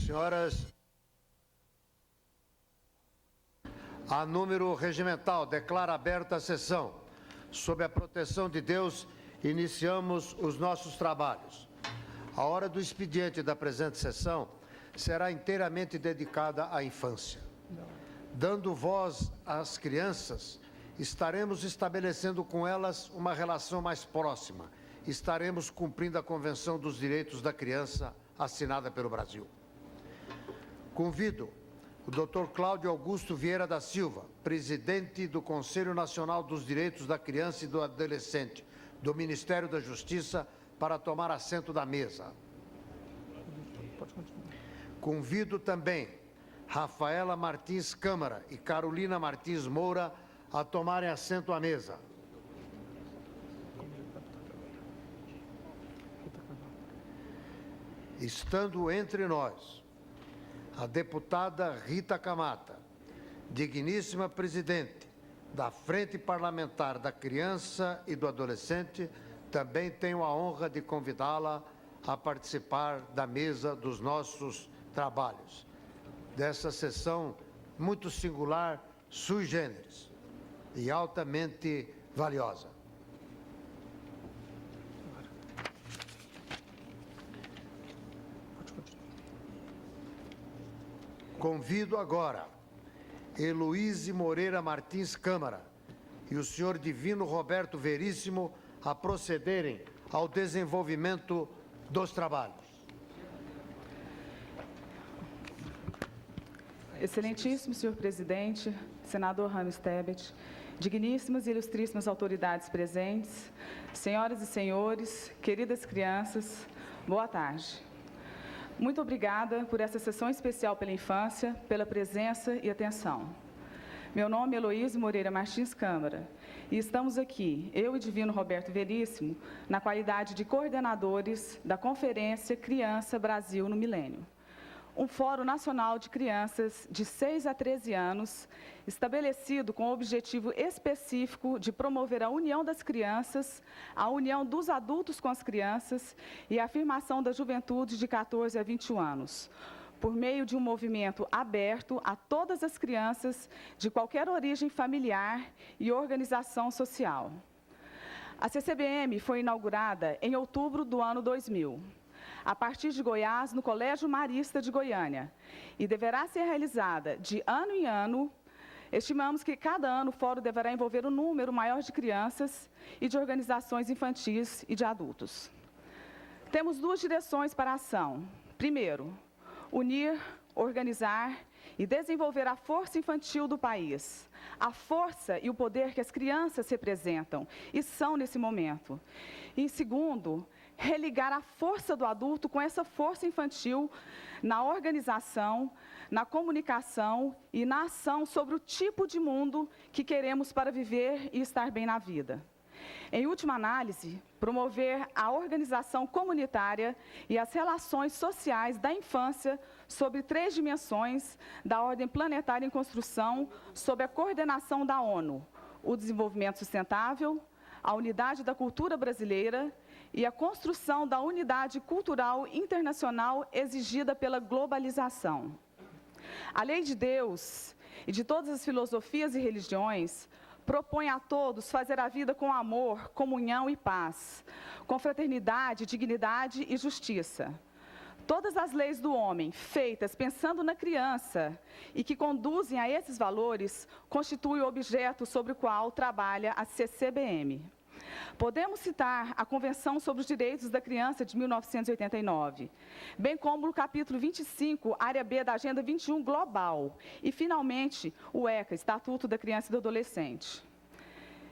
Senhoras, a número regimental declara aberta a sessão. Sob a proteção de Deus, iniciamos os nossos trabalhos. A hora do expediente da presente sessão será inteiramente dedicada à infância. Dando voz às crianças, estaremos estabelecendo com elas uma relação mais próxima. Estaremos cumprindo a Convenção dos Direitos da Criança, assinada pelo Brasil. Convido o Dr. Cláudio Augusto Vieira da Silva, presidente do Conselho Nacional dos Direitos da Criança e do Adolescente, do Ministério da Justiça, para tomar assento da mesa. Convido também Rafaela Martins Câmara e Carolina Martins Moura a tomarem assento à mesa. Estando entre nós a deputada Rita Camata, digníssima presidente da Frente Parlamentar da Criança e do Adolescente, também tenho a honra de convidá-la a participar da mesa dos nossos trabalhos, dessa sessão muito singular, sui generis e altamente valiosa. Convido agora Heloíse Moreira Martins Câmara e o senhor Divino Roberto Veríssimo a procederem ao desenvolvimento dos trabalhos. Excelentíssimo senhor presidente, senador Ramos Tebet, digníssimas e ilustríssimas autoridades presentes, senhoras e senhores, queridas crianças, boa tarde. Muito obrigada por essa sessão especial pela infância, pela presença e atenção. Meu nome é Heloíse Moreira Martins Câmara e estamos aqui, eu e Divino Roberto Veríssimo, na qualidade de coordenadores da Conferência Criança Brasil no Milênio, um fórum nacional de crianças de 6 a 13 anos, estabelecido com o objetivo específico de promover a união das crianças, a união dos adultos com as crianças e a afirmação da juventude de 14 a 21 anos, por meio de um movimento aberto a todas as crianças de qualquer origem familiar e organização social. A CCBM foi inaugurada em outubro do ano 2000. A partir de Goiás, no Colégio Marista de Goiânia, e deverá ser realizada de ano em ano. Estimamos que cada ano o fórum deverá envolver um número maior de crianças e de organizações infantis e de adultos. Temos duas direções para a ação. Primeiro, unir, organizar e desenvolver a força infantil do país, a força e o poder que as crianças representam e são nesse momento. E segundo, religar a força do adulto com essa força infantil na organização, na comunicação e na ação sobre o tipo de mundo que queremos para viver e estar bem na vida. Em última análise, promover a organização comunitária e as relações sociais da infância sobre 3 dimensões da ordem planetária em construção, sob a coordenação da ONU, o desenvolvimento sustentável, a unidade da cultura brasileira e a construção da unidade cultural internacional exigida pela globalização. A lei de Deus e de todas as filosofias e religiões propõe a todos fazer a vida com amor, comunhão e paz, com fraternidade, dignidade e justiça. Todas as leis do homem, feitas pensando na criança e que conduzem a esses valores, constituem o objeto sobre o qual trabalha a CCBM. Podemos citar a Convenção sobre os Direitos da Criança de 1989, bem como o capítulo 25, área B da Agenda 21 Global, e, finalmente, o ECA, Estatuto da Criança e do Adolescente.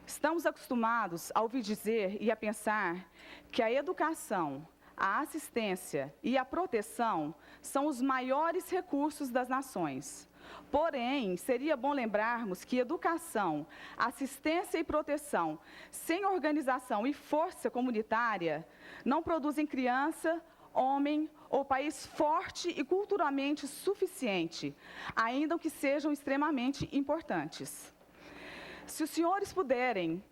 Estamos acostumados a ouvir dizer e a pensar que a educação, a assistência e a proteção são os maiores recursos das nações. Porém, seria bom lembrarmos que educação, assistência e proteção, sem organização e força comunitária, não produzem criança, homem ou país forte e culturalmente suficiente, ainda que sejam extremamente importantes. Se os senhores puderem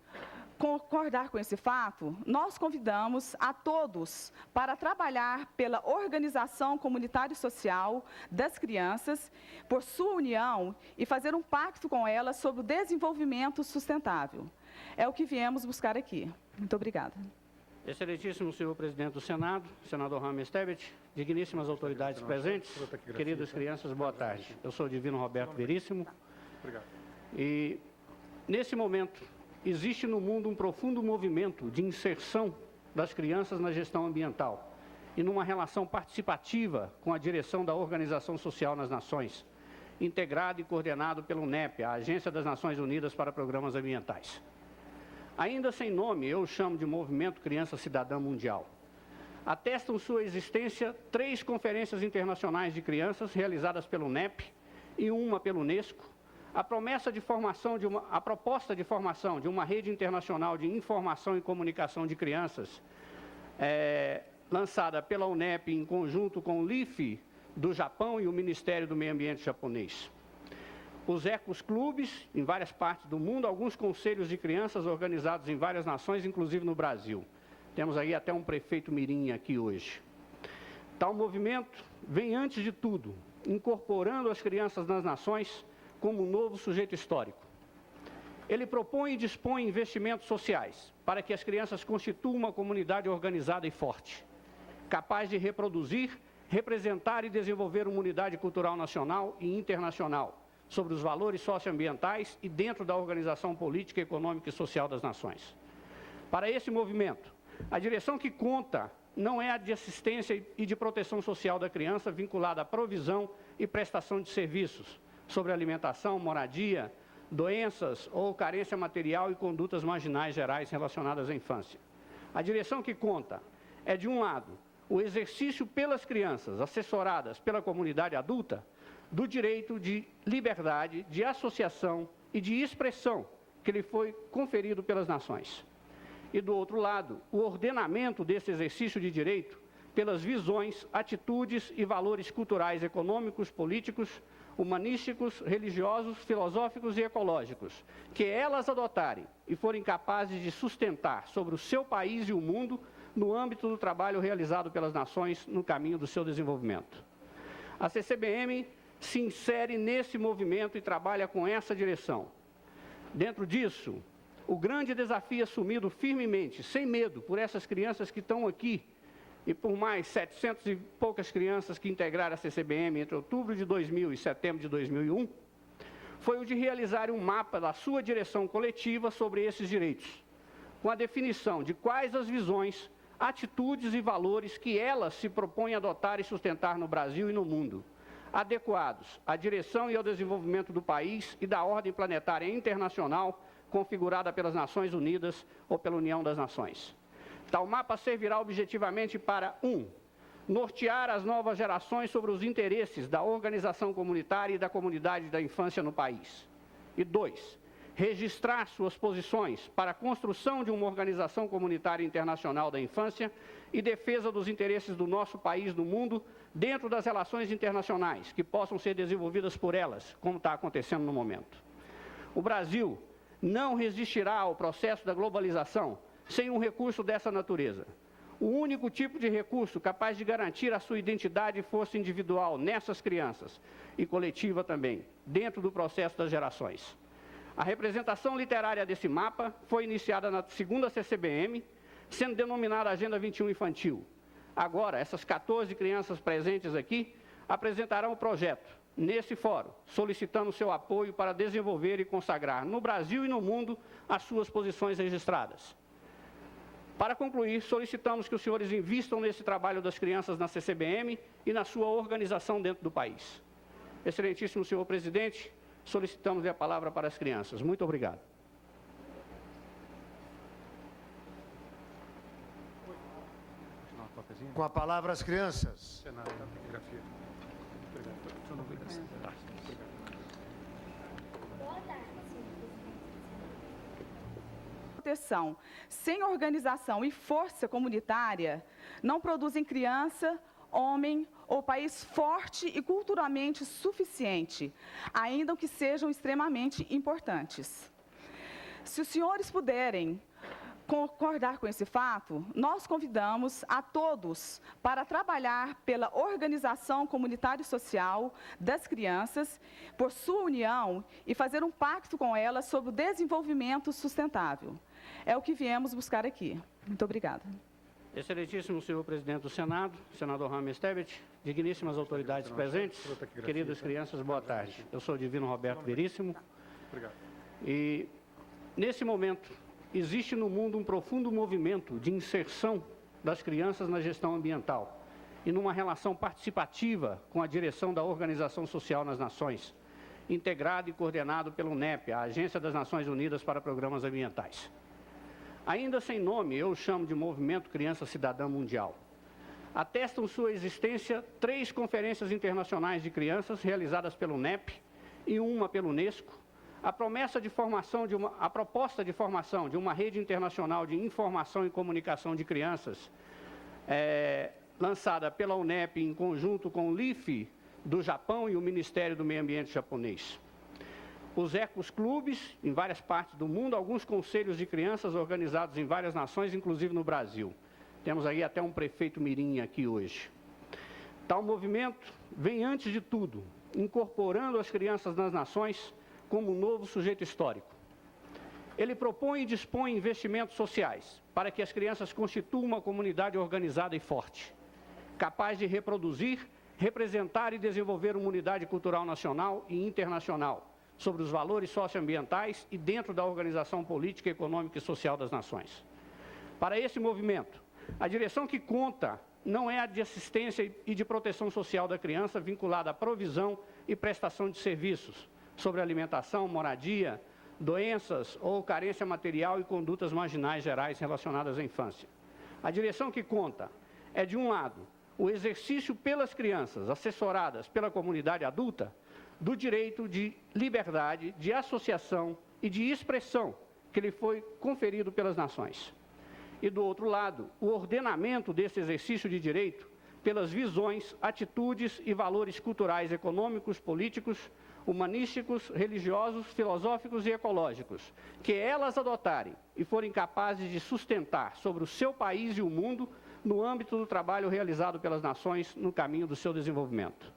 concordar com esse fato, nós convidamos a todos para trabalhar pela organização comunitária e social das crianças, por sua união e fazer um pacto com elas sobre o desenvolvimento sustentável. É o que viemos buscar aqui. Muito obrigada. Excelentíssimo senhor presidente do Senado, senador Rames Tebet, digníssimas autoridades presentes, queridas crianças, boa tarde. Eu sou o divino Roberto Veríssimo. E, nesse momento, existe no mundo um profundo movimento de inserção das crianças na gestão ambiental e numa relação participativa com a direção da Organização Social nas Nações, integrado e coordenado pelo UNEP, a Agência das Nações Unidas para Programas Ambientais. Ainda sem nome, eu o chamo de Movimento Criança Cidadã Mundial. Atestam sua existência 3 conferências internacionais de crianças realizadas pelo UNEP e uma pelo Unesco, a proposta de formação de uma rede internacional de informação e comunicação de crianças, lançada pela UNEP em conjunto com o LIFE do Japão e o Ministério do Meio Ambiente japonês. Os ecoclubes, em várias partes do mundo, alguns conselhos de crianças organizados em várias nações, inclusive no Brasil. Temos aí até um prefeito mirim aqui hoje. Tal movimento vem, antes de tudo, incorporando as crianças nas nações como um novo sujeito histórico. Ele propõe e dispõe investimentos sociais para que as crianças constituam uma comunidade organizada e forte, capaz de reproduzir, representar e desenvolver uma unidade cultural nacional e internacional sobre os valores socioambientais e dentro da organização política, econômica e social das nações. Para esse movimento, a direção que conta não é a de assistência e de proteção social da criança vinculada à provisão e prestação de serviços sobre alimentação, moradia, doenças ou carência material e condutas marginais gerais relacionadas à infância. A direção que conta é, de um lado, o exercício pelas crianças assessoradas pela comunidade adulta do direito de liberdade, de associação e de expressão que lhe foi conferido pelas nações. E, do outro lado, o ordenamento desse exercício de direito pelas visões, atitudes e valores culturais, econômicos, políticos, humanísticos, religiosos, filosóficos e ecológicos, que elas adotarem e forem capazes de sustentar sobre o seu país e o mundo no âmbito do trabalho realizado pelas nações no caminho do seu desenvolvimento. A CCBM se insere nesse movimento e trabalha com essa direção. Dentro disso, o grande desafio assumido firmemente, sem medo, por essas crianças que estão aqui, e por mais 700 e poucas crianças que integraram a CCBM entre outubro de 2000 e setembro de 2001, foi o de realizar um mapa da sua direção coletiva sobre esses direitos, com a definição de quais as visões, atitudes e valores que elas se propõem a adotar e sustentar no Brasil e no mundo, adequados à direção e ao desenvolvimento do país e da ordem planetária internacional configurada pelas Nações Unidas ou pela União das Nações. Tal mapa servirá objetivamente para 1. Nortear as novas gerações sobre os interesses da organização comunitária e da comunidade da infância no país. E 2. Registrar suas posições para a construção de uma organização comunitária internacional da infância e defesa dos interesses do nosso país no mundo dentro das relações internacionais que possam ser desenvolvidas por elas, como está acontecendo no momento. O Brasil não resistirá ao processo da globalização sem um recurso dessa natureza. O único tipo de recurso capaz de garantir a sua identidade e força individual nessas crianças, e coletiva também, dentro do processo das gerações. A representação literária desse mapa foi iniciada na 2ª CCBM, sendo denominada Agenda 21 Infantil. Agora, essas 14 crianças presentes aqui apresentarão o projeto nesse fórum, solicitando seu apoio para desenvolver e consagrar no Brasil e no mundo as suas posições registradas. Para concluir, solicitamos que os senhores invistam nesse trabalho das crianças na CCBM e na sua organização dentro do país. Excelentíssimo senhor presidente, solicitamos a palavra para as crianças. Muito obrigado. Com a palavra as crianças. Proteção sem organização e força comunitária não produzem criança, homem ou país forte e culturalmente suficiente, ainda que sejam extremamente importantes. Se os senhores puderem concordar com esse fato, nós convidamos a todos para trabalhar pela organização comunitária e social das crianças, por sua união e fazer um pacto com elas sobre o desenvolvimento sustentável. É o que viemos buscar aqui. Muito obrigada. Excelentíssimo senhor presidente do Senado, senador Rames Tebet, digníssimas autoridades presentes, queridas crianças, boa tarde. Eu sou o Divino Roberto Veríssimo. E, nesse momento, existe no mundo um profundo movimento de inserção das crianças na gestão ambiental e numa relação participativa com a direção da Organização Social nas Nações, integrado e coordenado pelo UNEP, a Agência das Nações Unidas para Programas Ambientais. Ainda sem nome, eu o chamo de Movimento Criança Cidadã Mundial. Atestam sua existência 3 conferências internacionais de crianças realizadas pelo UNEP e uma pela Unesco, a proposta de formação de uma rede internacional de informação e comunicação de crianças, lançada pela UNEP em conjunto com o LIFE do Japão e o Ministério do Meio Ambiente japonês. Os ecoclubes, em várias partes do mundo, alguns conselhos de crianças organizados em várias nações, inclusive no Brasil. Temos aí até um prefeito mirim aqui hoje. Tal movimento vem, antes de tudo, incorporando as crianças nas nações como um novo sujeito histórico. Ele propõe e dispõe investimentos sociais para que as crianças constituam uma comunidade organizada e forte, capaz de reproduzir, representar e desenvolver uma unidade cultural nacional e internacional, sobre os valores socioambientais e dentro da organização política, econômica e social das nações. Para esse movimento, a direção que conta não é a de assistência e de proteção social da criança vinculada à provisão e prestação de serviços sobre alimentação, moradia, doenças ou carência material e condutas marginais gerais relacionadas à infância. A direção que conta é, de um lado, o exercício pelas crianças assessoradas pela comunidade adulta do direito de liberdade, de associação e de expressão que lhe foi conferido pelas nações. E, do outro lado, o ordenamento desse exercício de direito pelas visões, atitudes e valores culturais, econômicos, políticos, humanísticos, religiosos, filosóficos e ecológicos, que elas adotarem e forem capazes de sustentar sobre o seu país e o mundo no âmbito do trabalho realizado pelas nações no caminho do seu desenvolvimento.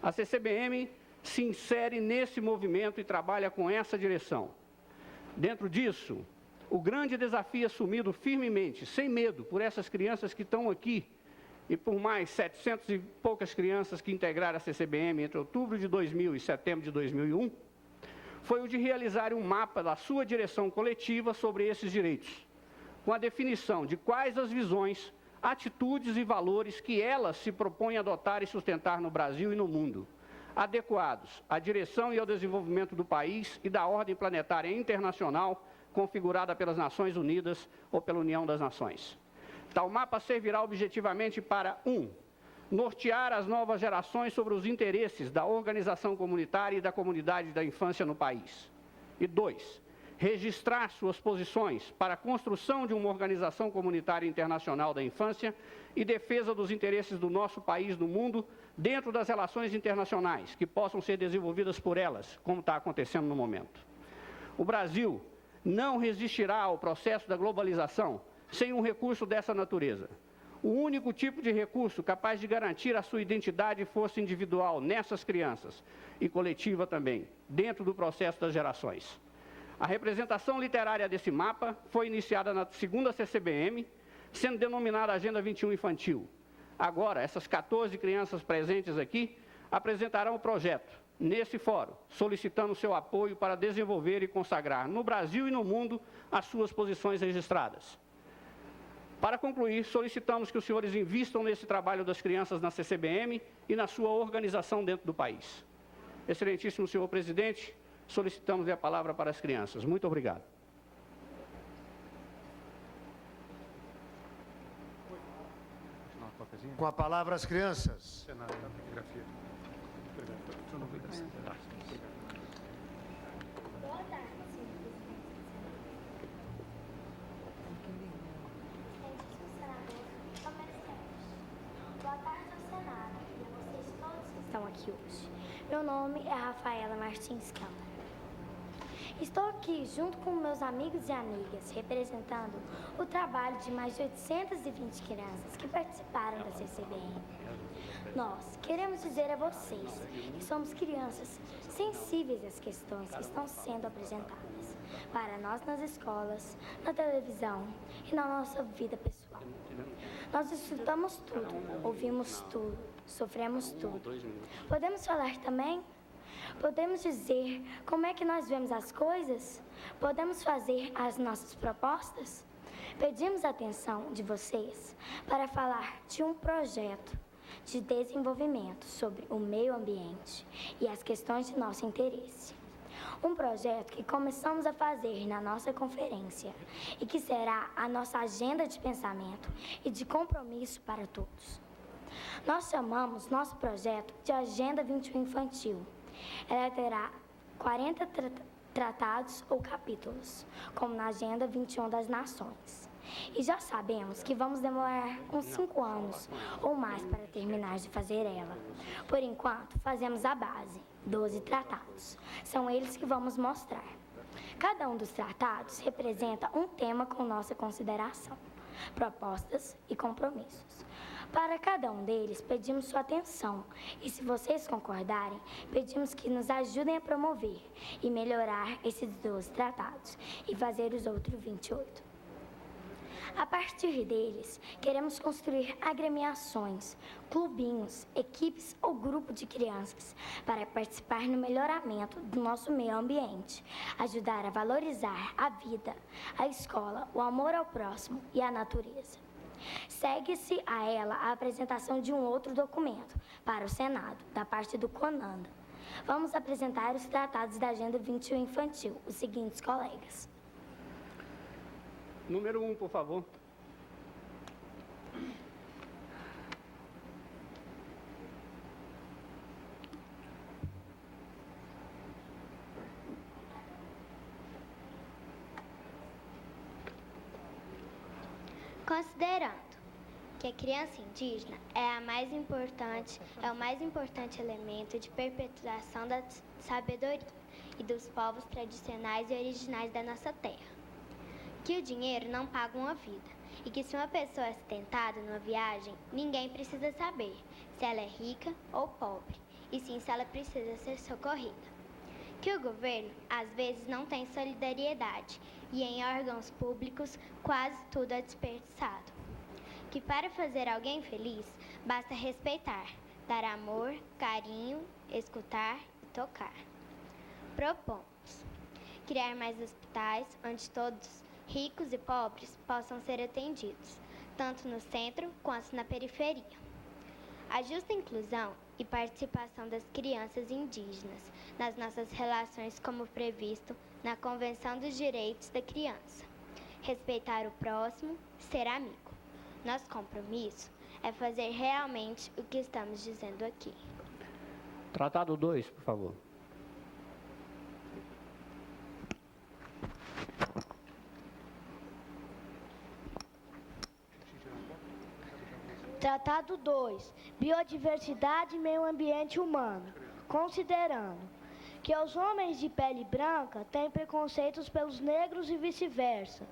A CCBM se insere nesse movimento e trabalha com essa direção. Dentro disso, o grande desafio assumido firmemente, sem medo, por essas crianças que estão aqui e por mais 700 e poucas crianças que integraram a CCBM entre outubro de 2000 e setembro de 2001, foi o de realizar um mapa da sua direção coletiva sobre esses direitos, com a definição de quais as visões, atitudes e valores que elas se propõem a adotar e sustentar no Brasil e no mundo, adequados à direção e ao desenvolvimento do país e da ordem planetária internacional configurada pelas Nações Unidas ou pela União das Nações. Tal mapa servirá objetivamente para 1. Nortear as novas gerações sobre os interesses da organização comunitária e da comunidade da infância no país. E 2. Registrar suas posições para a construção de uma organização comunitária internacional da infância e defesa dos interesses do nosso país no mundo, dentro das relações internacionais, que possam ser desenvolvidas por elas, como está acontecendo no momento. O Brasil não resistirá ao processo da globalização sem um recurso dessa natureza. O único tipo de recurso capaz de garantir a sua identidade e força individual nessas crianças, e coletiva também, dentro do processo das gerações. A representação literária desse mapa foi iniciada na segunda CCBM, sendo denominada Agenda 21 Infantil. Agora, essas 14 crianças presentes aqui apresentarão o projeto nesse fórum, solicitando seu apoio para desenvolver e consagrar no Brasil e no mundo as suas posições registradas. Para concluir, solicitamos que os senhores invistam nesse trabalho das crianças na CCBM e na sua organização dentro do país. Excelentíssimo senhor presidente, solicitamos a palavra para as crianças. Muito obrigado. Com a palavra as crianças. Boa tarde, senhor presidente. Boa tarde ao Senado e a vocês todos que estão aqui hoje. Meu nome é Rafaela Martins Câmara. Estou aqui junto com meus amigos e amigas, representando o trabalho de mais de 820 crianças que participaram da CCBN. Nós queremos dizer a vocês que somos crianças sensíveis às questões que estão sendo apresentadas para nós nas escolas, na televisão e na nossa vida pessoal. Nós escutamos tudo, ouvimos tudo, sofremos tudo. Podemos falar também? Podemos dizer como é que nós vemos as coisas? Podemos fazer as nossas propostas? Pedimos a atenção de vocês para falar de um projeto de desenvolvimento sobre o meio ambiente e as questões de nosso interesse. Um projeto que começamos a fazer na nossa conferência e que será a nossa agenda de pensamento e de compromisso para todos. Nós chamamos nosso projeto de Agenda 21 Infantil. Ela terá 40 tratados ou capítulos, como na Agenda 21 das Nações. E já sabemos que vamos demorar uns 5 anos ou mais para terminar de fazer ela. Por enquanto, fazemos a base, 12 tratados. São eles que vamos mostrar. Cada um dos tratados representa um tema com nossa consideração, propostas e compromissos. Para cada um deles, pedimos sua atenção e, se vocês concordarem, pedimos que nos ajudem a promover e melhorar esses 12 tratados e fazer os outros 28. A partir deles, queremos construir agremiações, clubinhos, equipes ou grupo de crianças para participar no melhoramento do nosso meio ambiente, ajudar a valorizar a vida, a escola, o amor ao próximo e a natureza. Segue-se a ela a apresentação de um outro documento para o Senado, da parte do CONANDA. Vamos apresentar os tratados da Agenda 21 Infantil, os seguintes colegas. Número 1, por favor. Considerando que a criança indígena é o mais importante elemento de perpetuação da sabedoria e dos povos tradicionais e originais da nossa terra, que o dinheiro não paga uma vida e que se uma pessoa é acidentada numa viagem, ninguém precisa saber se ela é rica ou pobre, e sim se ela precisa ser socorrida. Que o governo, às vezes, não tem solidariedade e em órgãos públicos quase tudo é desperdiçado. Que para fazer alguém feliz, basta respeitar, dar amor, carinho, escutar e tocar. Propomos criar mais hospitais onde todos, ricos e pobres, possam ser atendidos, tanto no centro quanto na periferia. A justa inclusão e participação das crianças indígenas nas nossas relações como previsto na Convenção dos Direitos da Criança. Respeitar o próximo, ser amigo. Nosso compromisso é fazer realmente o que estamos dizendo aqui. Tratado 2, por favor. Tratado 2. Biodiversidade e meio ambiente humano. Considerando que os homens de pele branca têm preconceitos pelos negros e vice-versa,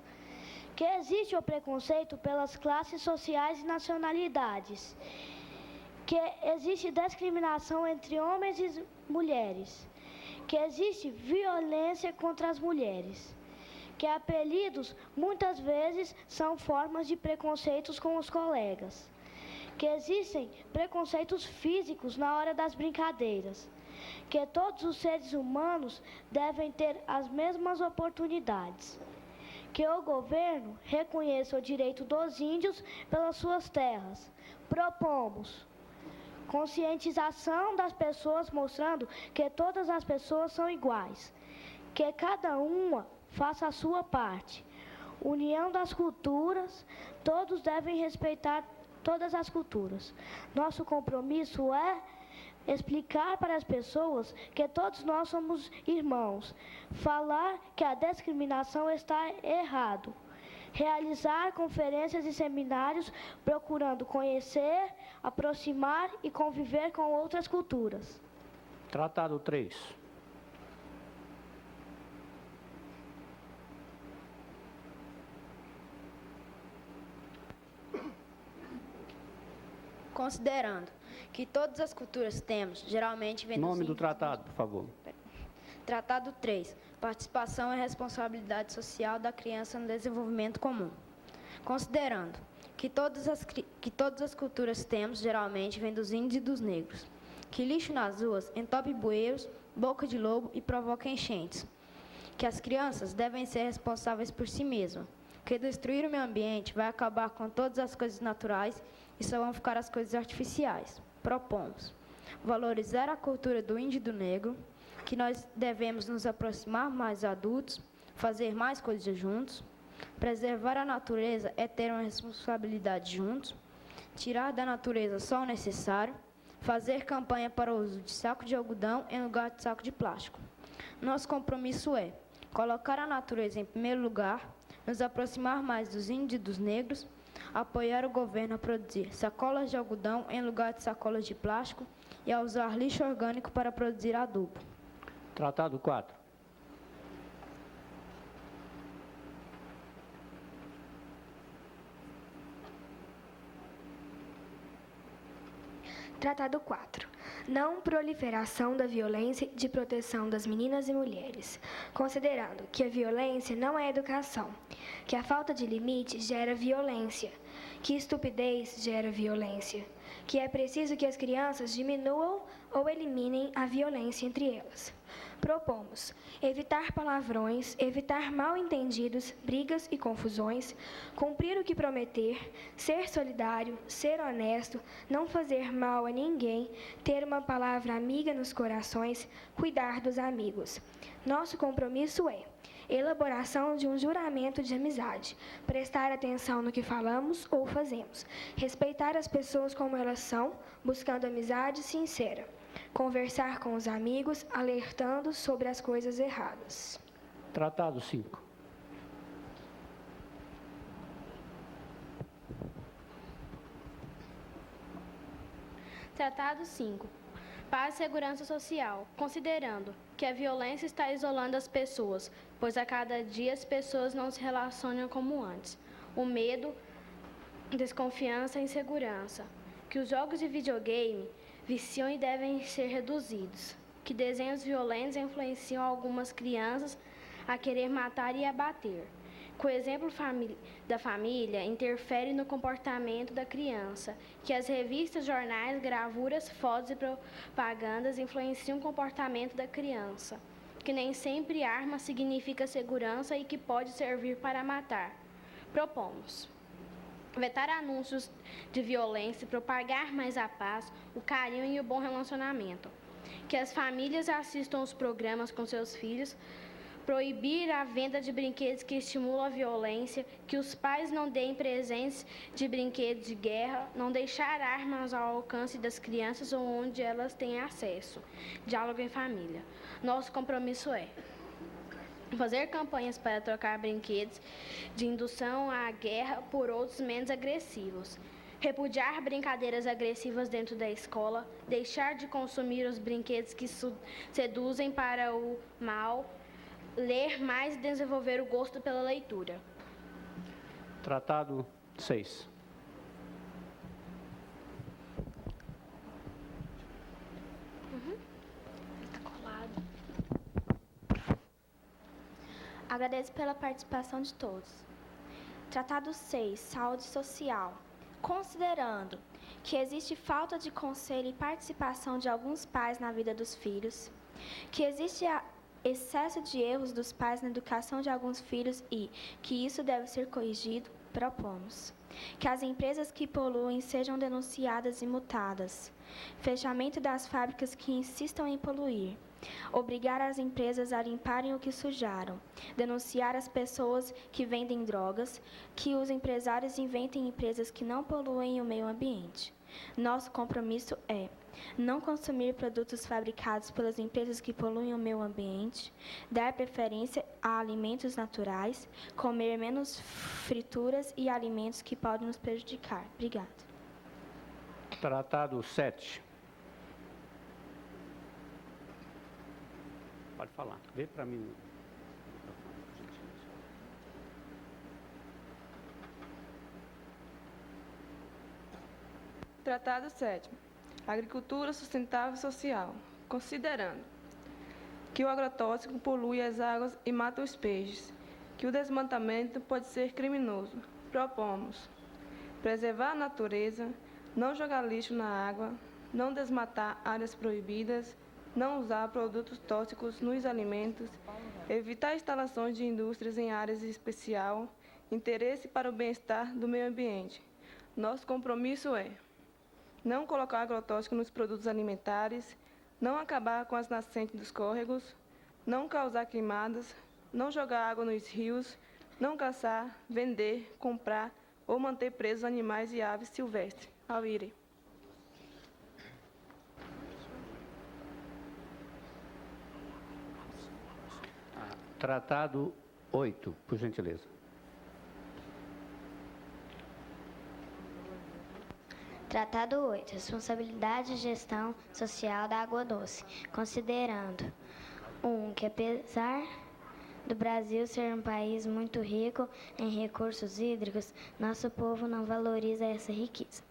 que existe o preconceito pelas classes sociais e nacionalidades, que existe discriminação entre homens e mulheres, que existe violência contra as mulheres, que apelidos muitas vezes são formas de preconceitos com os colegas, que existem preconceitos físicos na hora das brincadeiras, que todos os seres humanos devem ter as mesmas oportunidades, que o governo reconheça o direito dos índios pelas suas terras. Propomos conscientização das pessoas mostrando que todas as pessoas são iguais, que cada uma faça a sua parte. União das culturas, todos devem respeitar todas as culturas. Nosso compromisso é explicar para as pessoas que todos nós somos irmãos, falar que a discriminação está errado, realizar conferências e seminários procurando conhecer, aproximar e conviver com outras culturas. Tratado 3. Considerando que todas as culturas temos, geralmente vem Nome do tratado, por favor. Tratado 3. Participação e responsabilidade social da criança no desenvolvimento comum. Considerando que todas as culturas temos, geralmente vem dos índios e dos negros. Que lixo nas ruas entope bueiros, boca de lobo e provoca enchentes. Que as crianças devem ser responsáveis por si mesmas. Que destruir o meio ambiente vai acabar com todas as coisas naturais e só vão ficar as coisas artificiais. Propomos valorizar a cultura do índio e do negro, que nós devemos nos aproximar mais adultos, fazer mais coisas juntos. Preservar a natureza é ter uma responsabilidade juntos. Tirar da natureza só o necessário. Fazer campanha para o uso de saco de algodão em lugar de saco de plástico. Nosso compromisso é colocar a natureza em primeiro lugar, nos aproximar mais dos índios e dos negros, apoiar o governo a produzir sacolas de algodão em lugar de sacolas de plástico e a usar lixo orgânico para produzir adubo. Tratado 4. Tratado 4. Não proliferação da violência e de proteção das meninas e mulheres, considerando que a violência não é educação, que a falta de limite gera violência, que estupidez gera violência, que é preciso que as crianças diminuam ou eliminem a violência entre elas. Propomos evitar palavrões, evitar mal-entendidos, brigas e confusões, cumprir o que prometer, ser solidário, ser honesto, não fazer mal a ninguém, ter uma palavra amiga nos corações, cuidar dos amigos. Nosso compromisso é elaboração de um juramento de amizade, prestar atenção no que falamos ou fazemos, respeitar as pessoas como elas são, buscando amizade sincera. Conversar com os amigos, alertando sobre as coisas erradas. Tratado 5. Tratado 5. Paz e segurança social, considerando que a violência está isolando as pessoas, pois a cada dia as pessoas não se relacionam como antes. O medo, desconfiança e insegurança. Que os jogos de videogame viciam e devem ser reduzidos. Que desenhos violentos influenciam algumas crianças a querer matar e abater. Que o exemplo da família interfere no comportamento da criança. Que as revistas, jornais, gravuras, fotos e propagandas influenciam o comportamento da criança. Que nem sempre arma significa segurança e que pode servir para matar. Propomos vetar anúncios de violência, propagar mais a paz, o carinho e o bom relacionamento. Que as famílias assistam os programas com seus filhos, proibir a venda de brinquedos que estimulam a violência, que os pais não deem presentes de brinquedos de guerra, não deixar armas ao alcance das crianças ou onde elas têm acesso. Diálogo em família. Nosso compromisso é fazer campanhas para trocar brinquedos de indução à guerra por outros menos agressivos. Repudiar brincadeiras agressivas dentro da escola. Deixar de consumir os brinquedos que seduzem para o mal. Ler mais e desenvolver o gosto pela leitura. Tratado 6. Agradeço pela participação de todos. Tratado 6. Saúde social. Considerando que existe falta de conselho e participação de alguns pais na vida dos filhos, que existe excesso de erros dos pais na educação de alguns filhos e que isso deve ser corrigido, propomos que as empresas que poluem sejam denunciadas e multadas, fechamento das fábricas que insistam em poluir, obrigar as empresas a limparem o que sujaram, denunciar as pessoas que vendem drogas, que os empresários inventem empresas que não poluem o meio ambiente. Nosso compromisso é não consumir produtos fabricados pelas empresas que poluem o meio ambiente, dar preferência a alimentos naturais, comer menos frituras e alimentos que podem nos prejudicar. Obrigada. Tratado 7. Pode falar. Vê para mim. Tratado 7º. Agricultura sustentável e social. Considerando que o agrotóxico polui as águas e mata os peixes, que o desmatamento pode ser criminoso, propomos preservar a natureza, não jogar lixo na água, não desmatar áreas proibidas, não usar produtos tóxicos nos alimentos, evitar instalações de indústrias em áreas de especial interesse para o bem-estar do meio ambiente. Nosso compromisso é não colocar agrotóxico nos produtos alimentares, não acabar com as nascentes dos córregos, não causar queimadas, não jogar água nos rios, não caçar, vender, comprar ou manter presos animais e aves silvestres. Auire. Tratado 8, por gentileza. Tratado 8. Responsabilidade e gestão social da água doce. Considerando 1. Que apesar do Brasil ser um país muito rico em recursos hídricos, nosso povo não valoriza essa riqueza.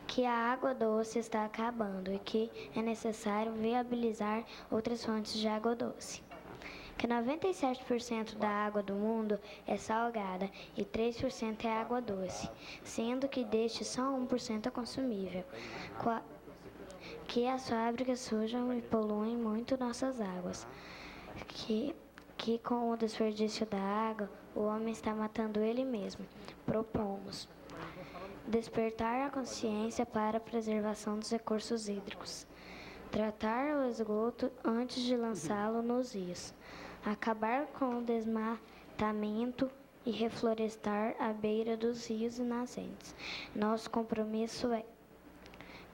Que a água doce está acabando e que é necessário viabilizar outras fontes de água doce. Que 97% da água do mundo é salgada e 3% é água doce, sendo que deste só 1% é consumível. Que as fábricas sujam e poluem muito nossas águas. Que com o desperdício da água, o homem está matando ele mesmo. Propomos despertar a consciência para a preservação dos recursos hídricos. Tratar o esgoto antes de lançá-lo nos rios. Acabar com o desmatamento e reflorestar à beira dos rios e nascentes. Nosso compromisso é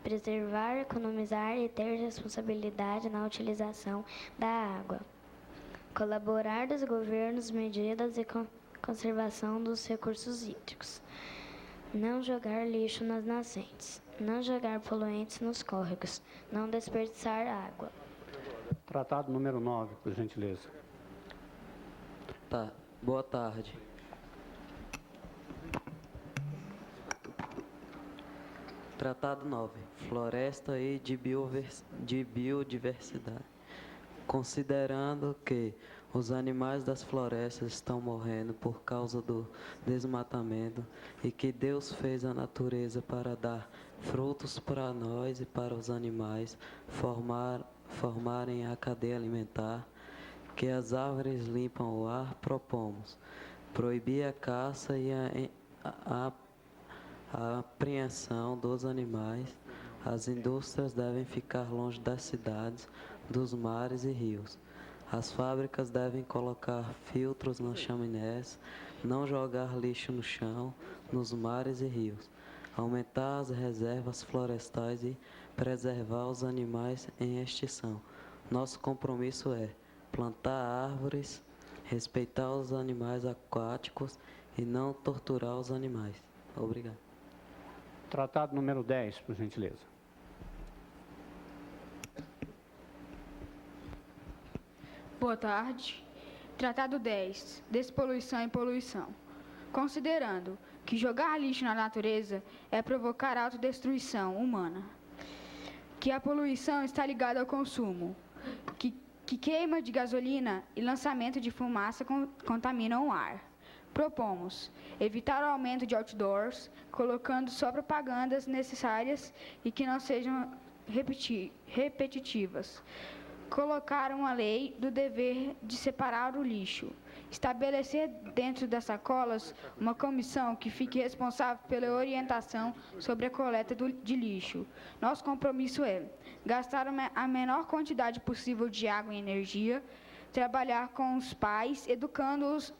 preservar, economizar e ter responsabilidade na utilização da água. Colaborar dos governos medidas de conservação dos recursos hídricos. Não jogar lixo nas nascentes. Não jogar poluentes nos córregos. Não desperdiçar água. Tratado número 9, por gentileza. Tá. Boa tarde. Tratado 9. Floresta e de biodiversidade. Considerando que os animais das florestas estão morrendo por causa do desmatamento e que Deus fez a natureza para dar frutos para nós e para os animais, formarem a cadeia alimentar, que as árvores limpam o ar, propomos proibir a caça e a apreensão dos animais. As indústrias devem ficar longe das cidades, dos mares e rios. As fábricas devem colocar filtros nas chaminés, não jogar lixo no chão, nos mares e rios. Aumentar as reservas florestais e preservar os animais em extinção. Nosso compromisso é plantar árvores, respeitar os animais aquáticos e não torturar os animais. Obrigado. Tratado número 10, por gentileza. Boa tarde. Tratado 10. Despoluição e poluição. Considerando que jogar lixo na natureza é provocar autodestruição humana. Que a poluição está ligada ao consumo. Que queima de gasolina e lançamento de fumaça contaminam o ar. Propomos evitar o aumento de outdoors, colocando só propagandas necessárias e que não sejam repetitivas. Colocar uma lei do dever de separar o lixo. Estabelecer dentro das sacolas uma comissão que fique responsável pela orientação sobre a coleta de lixo. Nosso compromisso é gastar a menor quantidade possível de água e energia, trabalhar com os pais, educando-os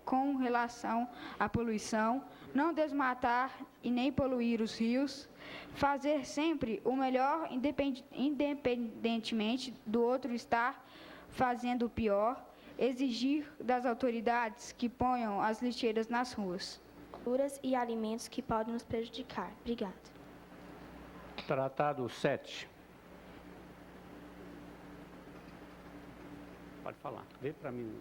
com relação à poluição, não desmatar e nem poluir os rios, fazer sempre o melhor independentemente do outro estar fazendo o pior, exigir das autoridades que ponham as lixeiras nas ruas. Culturas e alimentos que podem nos prejudicar. Obrigada. Tratado 7. Pode falar. Vê para mim.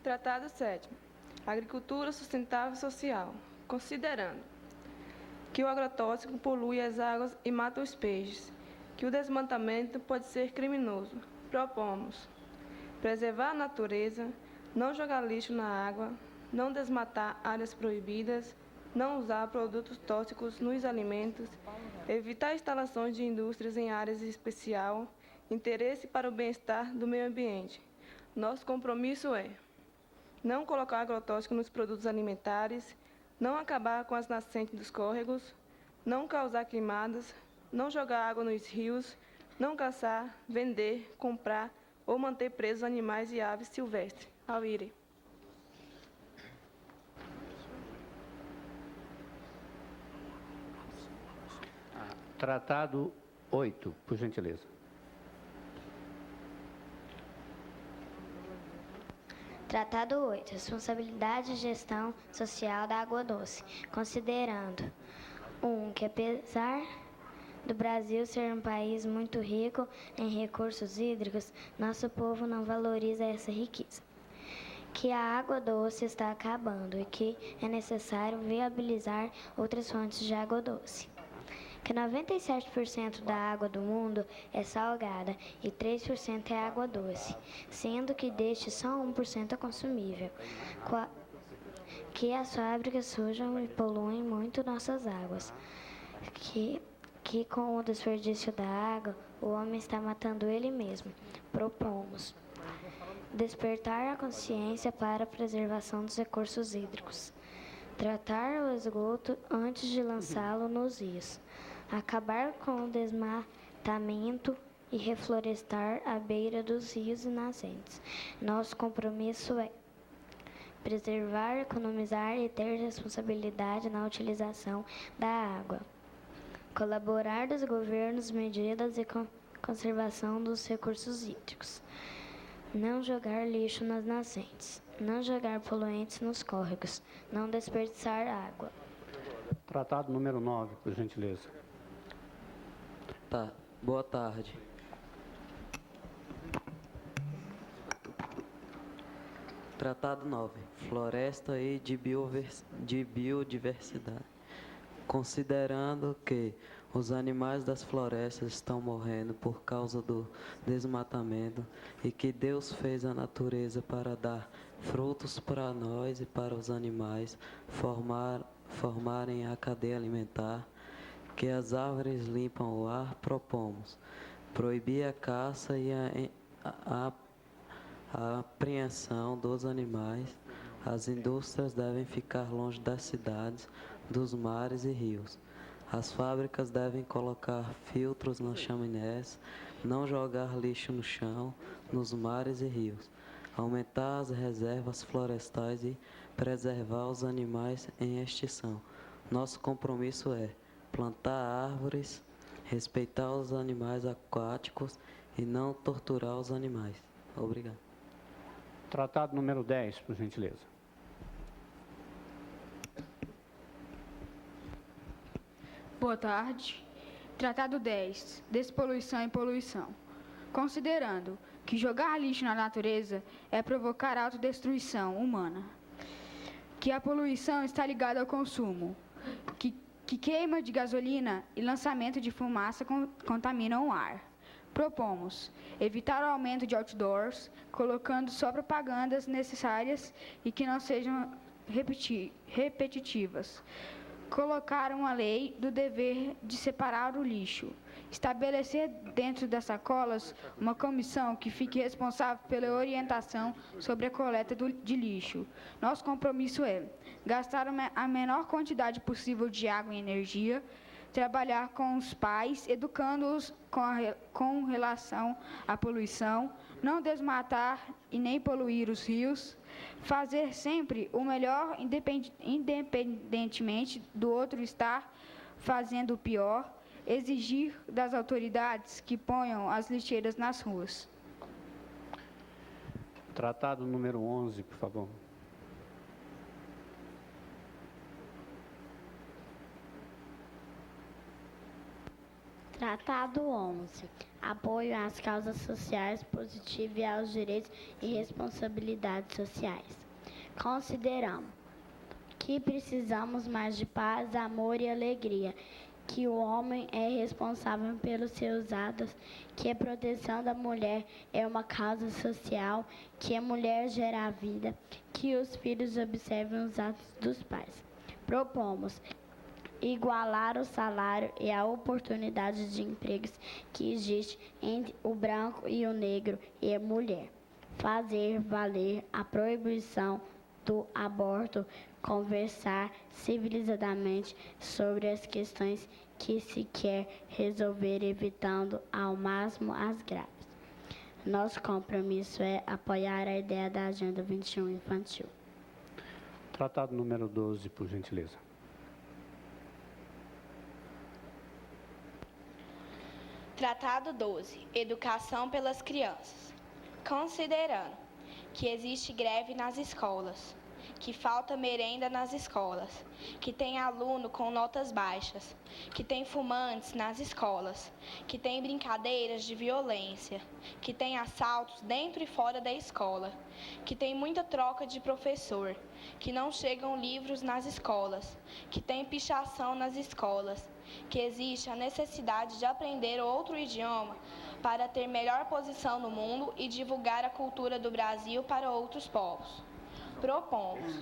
Tratado 7º. Agricultura sustentável e social. Considerando que o agrotóxico polui as águas e mata os peixes, que o desmatamento pode ser criminoso, propomos preservar a natureza, não jogar lixo na água, não desmatar áreas proibidas, não usar produtos tóxicos nos alimentos, evitar instalações de indústrias em áreas de especial interesse para o bem-estar do meio ambiente. Nosso compromisso é não colocar agrotóxico nos produtos alimentares, não acabar com as nascentes dos córregos, não causar queimadas, não jogar água nos rios, não caçar, vender, comprar ou manter presos animais e aves silvestres. Auire. Tratado 8, por gentileza. Tratado 8. Responsabilidade e gestão social da água doce. Considerando 1. Que apesar do Brasil ser um país muito rico em recursos hídricos, nosso povo não valoriza essa riqueza. Que a água doce está acabando e que é necessário viabilizar outras fontes de água doce. Que 97% da água do mundo é salgada e 3% é água doce, sendo que deste só 1% é consumível. Que as fábricas sujam e poluem muito nossas águas. Que com o desperdício da água, o homem está matando ele mesmo. Propomos despertar a consciência para a preservação dos recursos hídricos. Tratar o esgoto antes de lançá-lo nos rios. Acabar com o desmatamento e reflorestar à beira dos rios e nascentes. Nosso compromisso é preservar, economizar e ter responsabilidade na utilização da água. Colaborar dos governos medidas de conservação dos recursos hídricos. Não jogar lixo nas nascentes. Não jogar poluentes nos córregos. Não desperdiçar água. Tratado número 9, por gentileza. Tá. Boa tarde. Tratado 9. Floresta e de biodiversidade. Considerando que os animais das florestas estão morrendo por causa do desmatamento e que Deus fez a natureza para dar frutos para nós e para os animais, formarem a cadeia alimentar, que as árvores limpam o ar, propomos proibir a caça e a apreensão dos animais. As indústrias devem ficar longe das cidades, dos mares e rios. As fábricas devem colocar filtros nas chaminés, não jogar lixo no chão, nos mares e rios. Aumentar as reservas florestais e preservar os animais em extinção. Nosso compromisso é plantar árvores, respeitar os animais aquáticos e não torturar os animais. Obrigado. Tratado número 10, por gentileza. Boa tarde. Tratado 10. Despoluição e poluição. Considerando que jogar lixo na natureza é provocar autodestruição humana. Que a poluição está ligada ao consumo. Que queima de gasolina e lançamento de fumaça contaminam o ar. Propomos evitar o aumento de outdoors, colocando só propagandas necessárias e que não sejam repetitivas. Colocar uma lei do dever de separar o lixo. Estabelecer dentro das sacolas uma comissão que fique responsável pela orientação sobre a coleta de lixo. Nosso compromisso é gastar a menor quantidade possível de água e energia, trabalhar com os pais, educando-os com relação à poluição, não desmatar e nem poluir os rios, fazer sempre o melhor independentemente do outro estar fazendo o pior, exigir das autoridades que ponham as lixeiras nas ruas. Tratado número 11, por favor. Tratado 11. Apoio às causas sociais, positivo e aos direitos e responsabilidades sociais. Consideramos que precisamos mais de paz, amor e alegria, que o homem é responsável pelos seus atos, que a proteção da mulher é uma causa social, que a mulher gera a vida, que os filhos observem os atos dos pais. Propomos igualar o salário e a oportunidade de empregos que existe entre o branco e o negro e a mulher. Fazer valer a proibição do aborto, conversar civilizadamente sobre as questões que se quer resolver, evitando ao máximo as graves. Nosso compromisso é apoiar a ideia da Agenda 21 infantil. Tratado número 12, por gentileza. Tratado 12. Educação pelas crianças. Considerando que existe greve nas escolas, que falta merenda nas escolas, que tem aluno com notas baixas, que tem fumantes nas escolas, que tem brincadeiras de violência, que tem assaltos dentro e fora da escola, que tem muita troca de professor, que não chegam livros nas escolas, que tem pichação nas escolas, que existe a necessidade de aprender outro idioma para ter melhor posição no mundo e divulgar a cultura do Brasil para outros povos. Propomos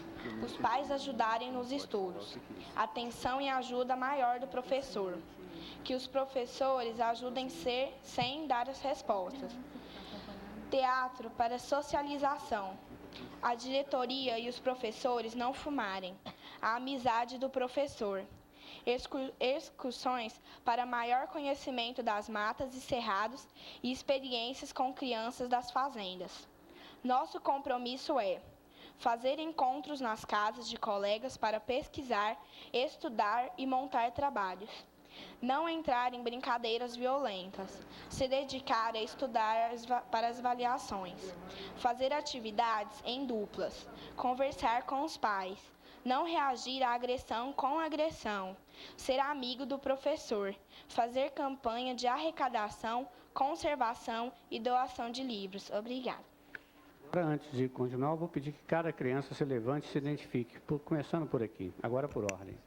os pais ajudarem nos estudos, atenção e ajuda maior do professor, que os professores ajudem sem dar as respostas. Teatro para socialização, a diretoria e os professores não fumarem, a amizade do professor. Excursões para maior conhecimento das matas e cerrados e experiências com crianças das fazendas. Nosso compromisso é fazer encontros nas casas de colegas para pesquisar, estudar e montar trabalhos. Não entrar em brincadeiras violentas. Se dedicar a estudar para as avaliações. Fazer atividades em duplas. Conversar com os pais. Não reagir à agressão com agressão. Ser amigo do professor. Fazer campanha de arrecadação, conservação e doação de livros. Obrigada. Agora, antes de continuar, eu vou pedir que cada criança se levante e se identifique, começando por aqui, agora por ordem.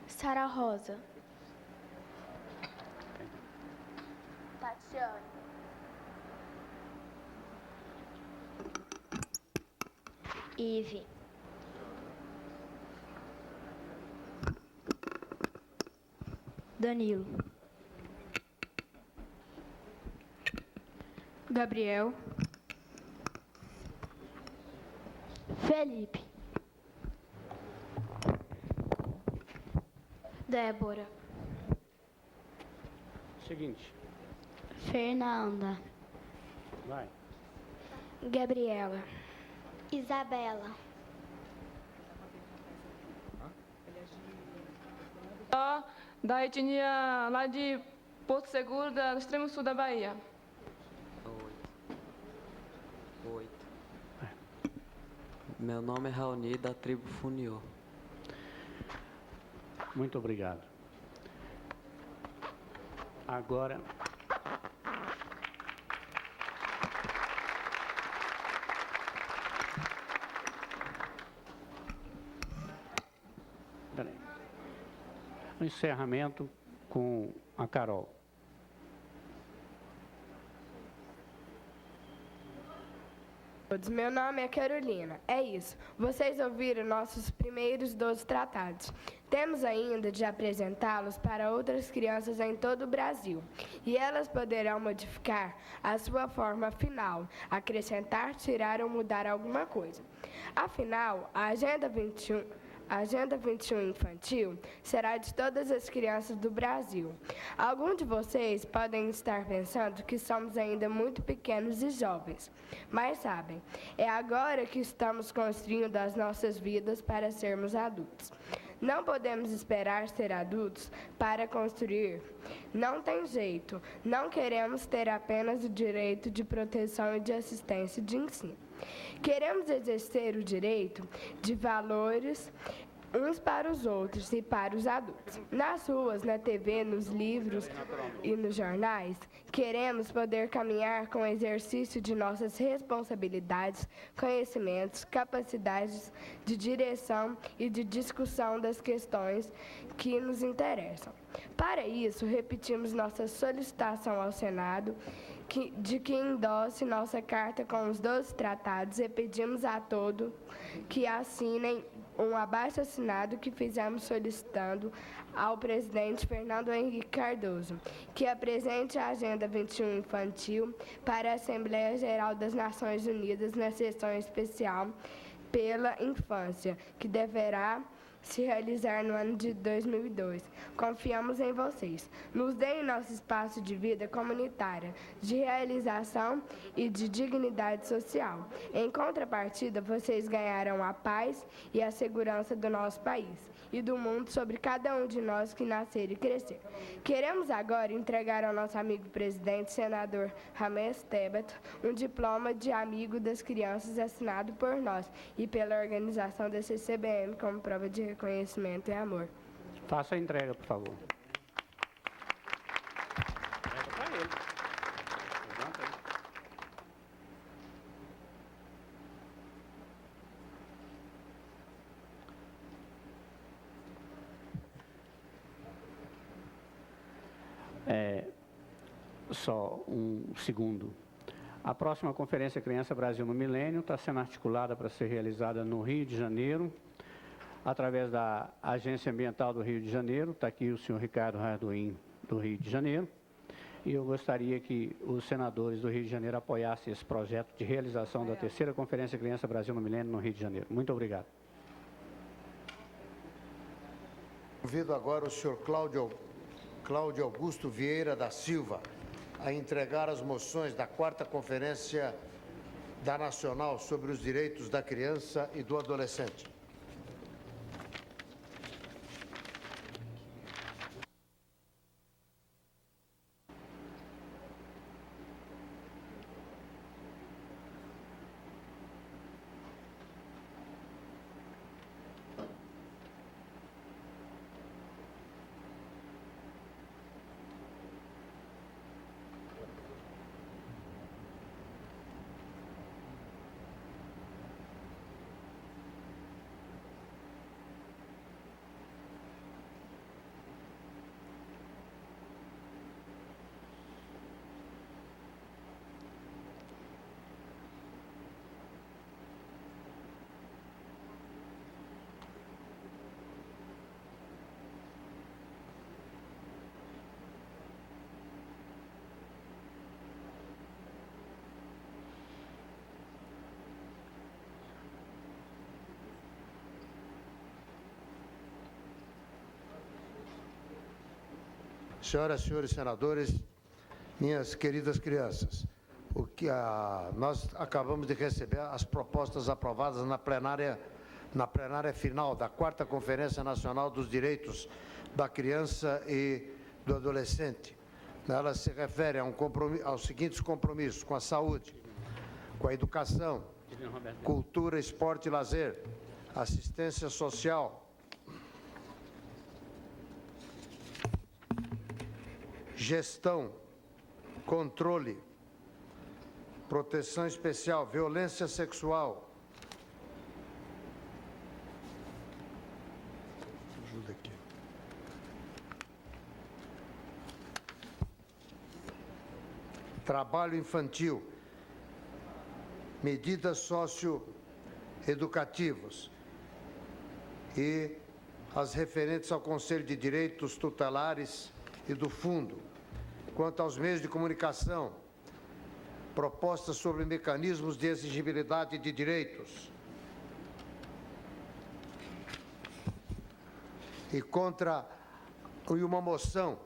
Sara Rosa. Tatiana. Ive. Danilo. Gabriel. Felipe. Débora. Seguinte. Fernanda. Vai. Gabriela. Isabela. Da etnia lá de Porto Seguro, do extremo sul da Bahia. 8. Meu nome é Raoni, da tribo Funiô. Muito obrigado. Agora... O encerramento com a Carol. Meu nome é Carolina. É isso. Vocês ouviram nossos primeiros 12 tratados. Temos ainda de apresentá-los para outras crianças em todo o Brasil. E elas poderão modificar a sua forma final, acrescentar, tirar ou mudar alguma coisa. Afinal, a Agenda 21 infantil será de todas as crianças do Brasil. Alguns de vocês podem estar pensando que somos ainda muito pequenos e jovens, mas sabem, é agora que estamos construindo as nossas vidas para sermos adultos. Não podemos esperar ser adultos para construir. Não tem jeito. Não queremos ter apenas o direito de proteção e de assistência de ensino. Queremos exercer o direito de valores uns para os outros e para os adultos. Nas ruas, na TV, nos livros e nos jornais, queremos poder caminhar com o exercício de nossas responsabilidades, conhecimentos, capacidades de direção e de discussão das questões que nos interessam. Para isso, repetimos nossa solicitação ao Senado de que endosse nossa carta com os 12 tratados e pedimos a todos que assinem um abaixo-assinado que fizemos solicitando ao presidente Fernando Henrique Cardoso, que apresente a Agenda 21 Infantil para a Assembleia Geral das Nações Unidas na sessão especial pela infância, que deverá se realizar no ano de 2002. Confiamos em vocês. Nos deem nosso espaço de vida comunitária, de realização e de dignidade social. Em contrapartida, vocês ganharão a paz e a segurança do nosso país e do mundo sobre cada um de nós que nascer e crescer. Queremos agora entregar ao nosso amigo presidente, senador Rames Tebet, um diploma de amigo das crianças assinado por nós e pela organização da CCBM como prova de reconhecimento e amor. Faça a entrega, por favor. Só um segundo. A próxima Conferência Criança Brasil no Milênio está sendo articulada para ser realizada no Rio de Janeiro, através da Agência Ambiental do Rio de Janeiro. Está aqui o senhor Ricardo Arduin, do Rio de Janeiro. E eu gostaria que os senadores do Rio de Janeiro apoiassem esse projeto de realização da terceira Conferência Criança Brasil no Milênio no Rio de Janeiro. Muito obrigado. Convido agora o senhor Cláudio Augusto Vieira da Silva a entregar as moções da 4ª Conferência da Nacional sobre os Direitos da Criança e do Adolescente. Senhoras e senhores senadores, minhas queridas crianças, nós acabamos de receber as propostas aprovadas na plenária final da 4ª Conferência Nacional dos Direitos da Criança e do Adolescente. Elas se referem aos seguintes compromissos: com a saúde, com a educação, cultura, esporte e lazer, assistência social, gestão, controle, proteção especial, violência sexual. Ajuda aqui. Trabalho infantil, medidas socioeducativas e as referentes ao Conselho de Direitos Tutelares e do Fundo. Quanto aos meios de comunicação, propostas sobre mecanismos de exigibilidade de direitos e uma moção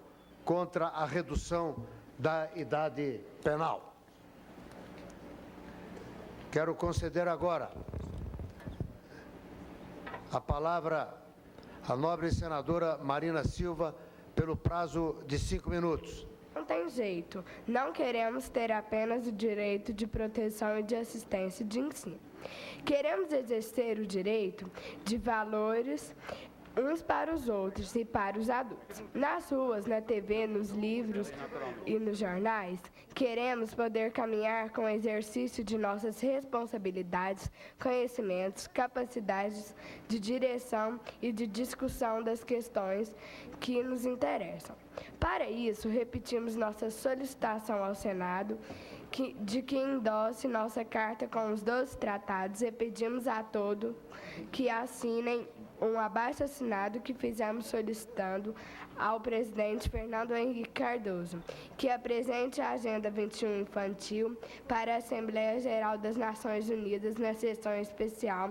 contra a redução da idade penal. Quero conceder agora a palavra à nobre senadora Marina Silva pelo prazo de 5 minutos. Não tem jeito. Não queremos ter apenas o direito de proteção e de assistência de ensino. Queremos exercer o direito de valores uns para os outros e para os adultos. Nas ruas, na TV, nos livros e nos jornais, queremos poder caminhar com o exercício de nossas responsabilidades, conhecimentos, capacidades de direção e de discussão das questões que nos interessam. Para isso, repetimos nossa solicitação ao Senado de que endosse nossa carta com os 12 tratados e pedimos a todos que assinem um abaixo-assinado que fizemos solicitando ao presidente Fernando Henrique Cardoso, que apresente a Agenda 21 Infantil para a Assembleia Geral das Nações Unidas na sessão especial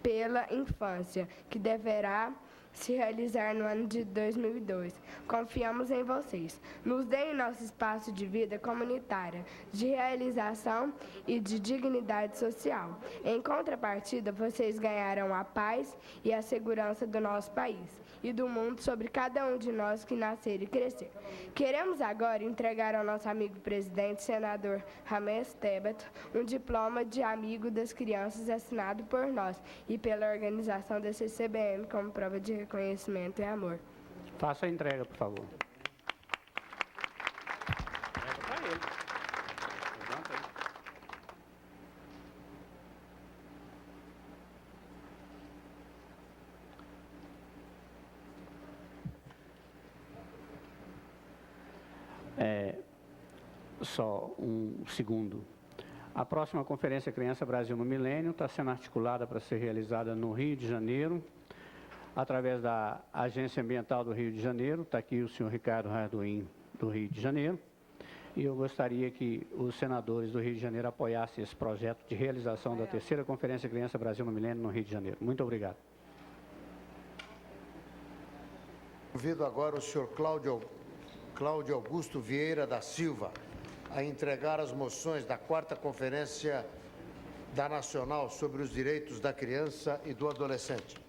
pela infância, que deverá se realizar no ano de 2002. Confiamos em vocês. Nos deem nosso espaço de vida comunitária, de realização e de dignidade social. Em contrapartida, vocês ganharão a paz e a segurança do nosso país e do mundo sobre cada um de nós que nascer e crescer. Queremos agora entregar ao nosso amigo presidente, senador Rames Tebet, um diploma de amigo das crianças assinado por nós e pela organização da CCBM como prova de reconhecimento e amor. Faça a entrega, por favor. Só um segundo. A próxima Conferência Criança Brasil no Milênio está sendo articulada para ser realizada no Rio de Janeiro, através da Agência Ambiental do Rio de Janeiro. Está aqui o senhor Ricardo Arduin, do Rio de Janeiro. E eu gostaria que os senadores do Rio de Janeiro apoiassem esse projeto de realização da terceira Conferência Criança Brasil no Milênio no Rio de Janeiro. Muito obrigado. Convido agora o senhor Cláudio Augusto Vieira da Silva a entregar as moções da 4ª Conferência da Nacional sobre os Direitos da Criança e do Adolescente.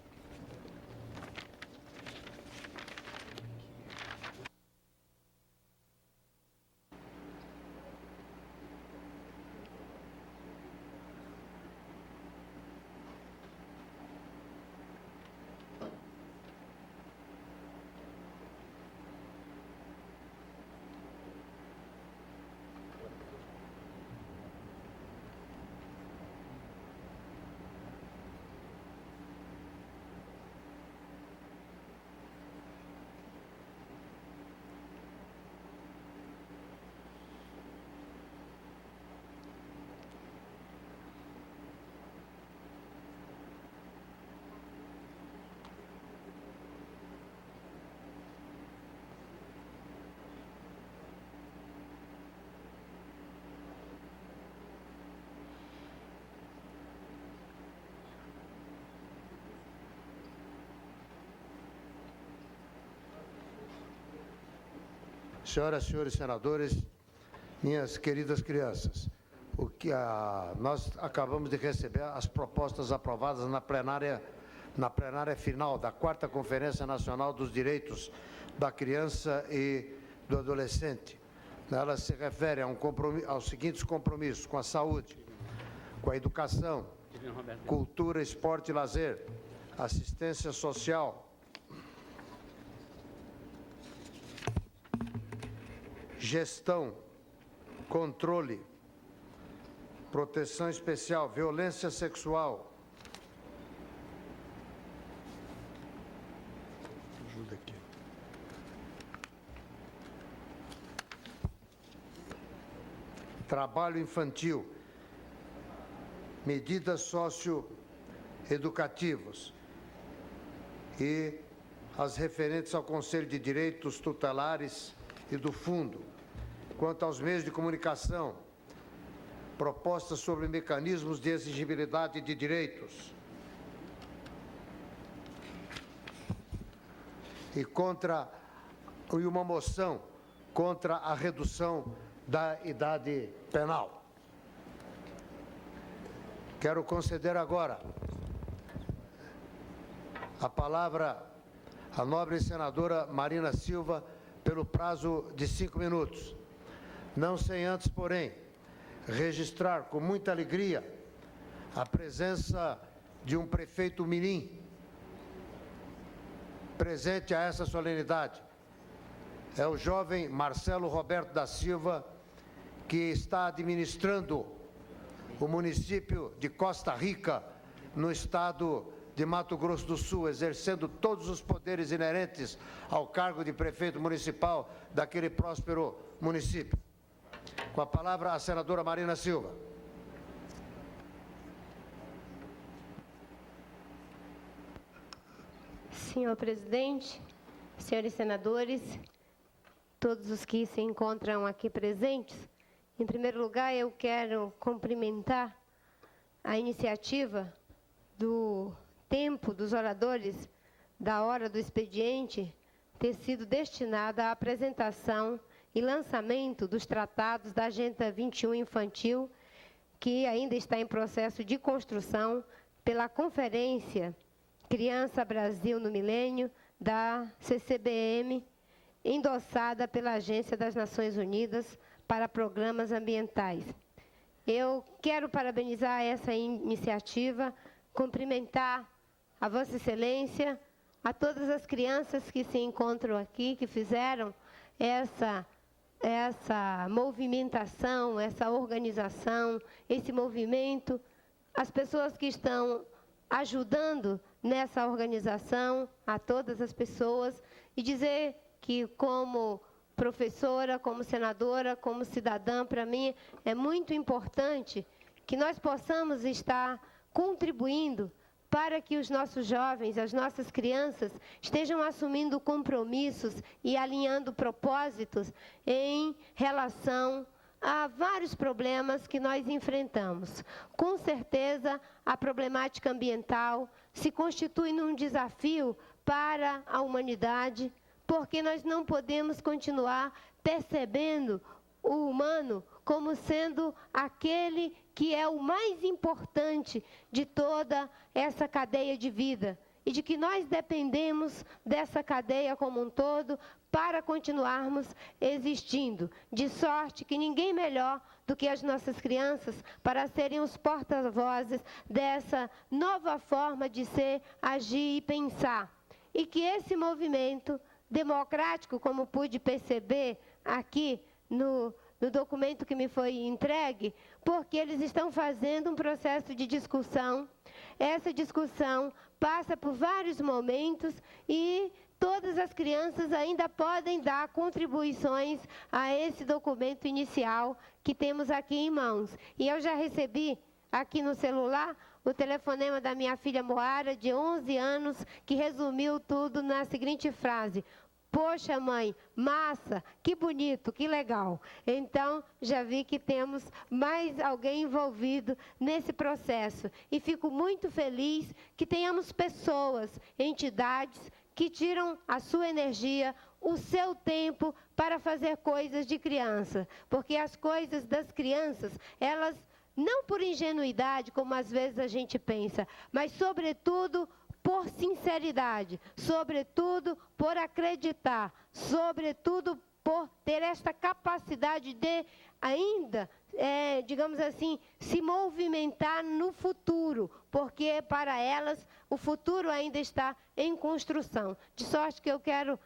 Senhoras e senhores senadores, minhas queridas crianças, nós acabamos de receber as propostas aprovadas na plenária final da 4ª Conferência Nacional dos Direitos da Criança e do Adolescente. Elas se referem aos seguintes compromissos: com a saúde, com a educação, cultura, esporte e lazer, assistência social, gestão, controle, proteção especial, violência sexual. Ajuda aqui. Trabalho infantil, medidas socioeducativas e as referentes ao Conselho de Direitos Tutelares e do Fundo. Quanto aos meios de comunicação, propostas sobre mecanismos de exigibilidade de direitos e uma moção contra a redução da idade penal. Quero conceder agora a palavra à nobre senadora Marina Silva, pelo prazo de 5 minutos. Não sem antes, porém, registrar com muita alegria a presença de um prefeito mirim presente a essa solenidade. É o jovem Marcelo Roberto da Silva, que está administrando o município de Costa Rica, no estado de Mato Grosso do Sul, exercendo todos os poderes inerentes ao cargo de prefeito municipal daquele próspero município. Com a palavra, a senadora Marina Silva. Senhor presidente, senhores senadores, todos os que se encontram aqui presentes, em primeiro lugar, eu quero cumprimentar a iniciativa do tempo dos oradores da hora do expediente ter sido destinada à apresentação e lançamento dos tratados da Agenda 21 Infantil, que ainda está em processo de construção pela Conferência Criança Brasil no Milênio, da CCBM, endossada pela Agência das Nações Unidas para Programas Ambientais. Eu quero parabenizar essa iniciativa, cumprimentar a Vossa Excelência, a todas as crianças que se encontram aqui, que fizeram essa movimentação, essa organização, esse movimento, as pessoas que estão ajudando nessa organização, a todas as pessoas, e dizer que, como professora, como senadora, como cidadã, para mim é muito importante que nós possamos estar contribuindo para que os nossos jovens, as nossas crianças, estejam assumindo compromissos e alinhando propósitos em relação a vários problemas que nós enfrentamos. Com certeza, a problemática ambiental se constitui num desafio para a humanidade, porque nós não podemos continuar percebendo o humano como sendo aquele que é o mais importante de toda essa cadeia de vida, e de que nós dependemos dessa cadeia como um todo para continuarmos existindo, de sorte que ninguém melhor do que as nossas crianças para serem os porta-vozes dessa nova forma de ser, agir e pensar. E que esse movimento democrático, como pude perceber aqui no documento que me foi entregue, porque eles estão fazendo um processo de discussão. Essa discussão passa por vários momentos e todas as crianças ainda podem dar contribuições a esse documento inicial que temos aqui em mãos. E eu já recebi aqui no celular o telefonema da minha filha Moara, de 11 anos, que resumiu tudo na seguinte frase: poxa, mãe, massa, que bonito, que legal. Então, já vi que temos mais alguém envolvido nesse processo. E fico muito feliz que tenhamos pessoas, entidades, que tiram a sua energia, o seu tempo para fazer coisas de criança. Porque as coisas das crianças, elas, não por ingenuidade, como às vezes a gente pensa, mas, sobretudo, por sinceridade, sobretudo por acreditar, sobretudo por ter esta capacidade de ainda, digamos assim, se movimentar no futuro, porque para elas o futuro ainda está em construção. De sorte que eu quero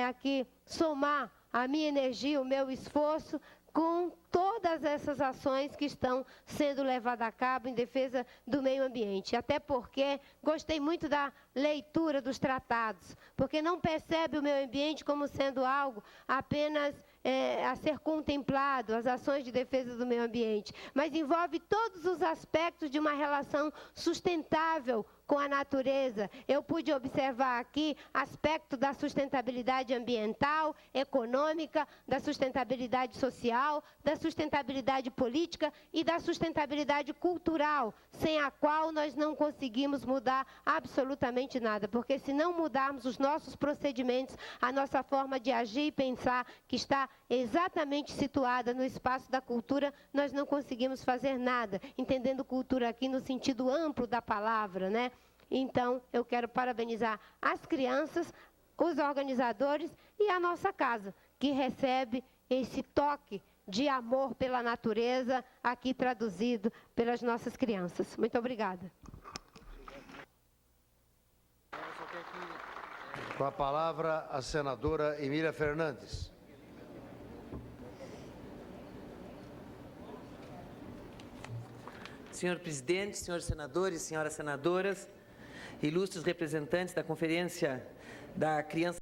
aqui somar a minha energia, o meu esforço, com todas essas ações que estão sendo levadas a cabo em defesa do meio ambiente. Até porque gostei muito da leitura dos tratados, porque não percebe o meio ambiente como sendo algo apenas a ser contemplado, as ações de defesa do meio ambiente, mas envolve todos os aspectos de uma relação sustentável com a natureza. Eu pude observar aqui aspectos da sustentabilidade ambiental, econômica, da sustentabilidade social, da sustentabilidade política e da sustentabilidade cultural, sem a qual nós não conseguimos mudar absolutamente nada, porque se não mudarmos os nossos procedimentos, a nossa forma de agir e pensar, que está exatamente situada no espaço da cultura, nós não conseguimos fazer nada, entendendo cultura aqui no sentido amplo da palavra, né? Então, eu quero parabenizar as crianças, os organizadores e a nossa casa, que recebe esse toque de amor pela natureza, aqui traduzido pelas nossas crianças. Muito obrigada. Com a palavra, a senadora Emília Fernandes. Senhor presidente, senhores senadores, senhoras senadoras, ilustres representantes da Conferência da Criança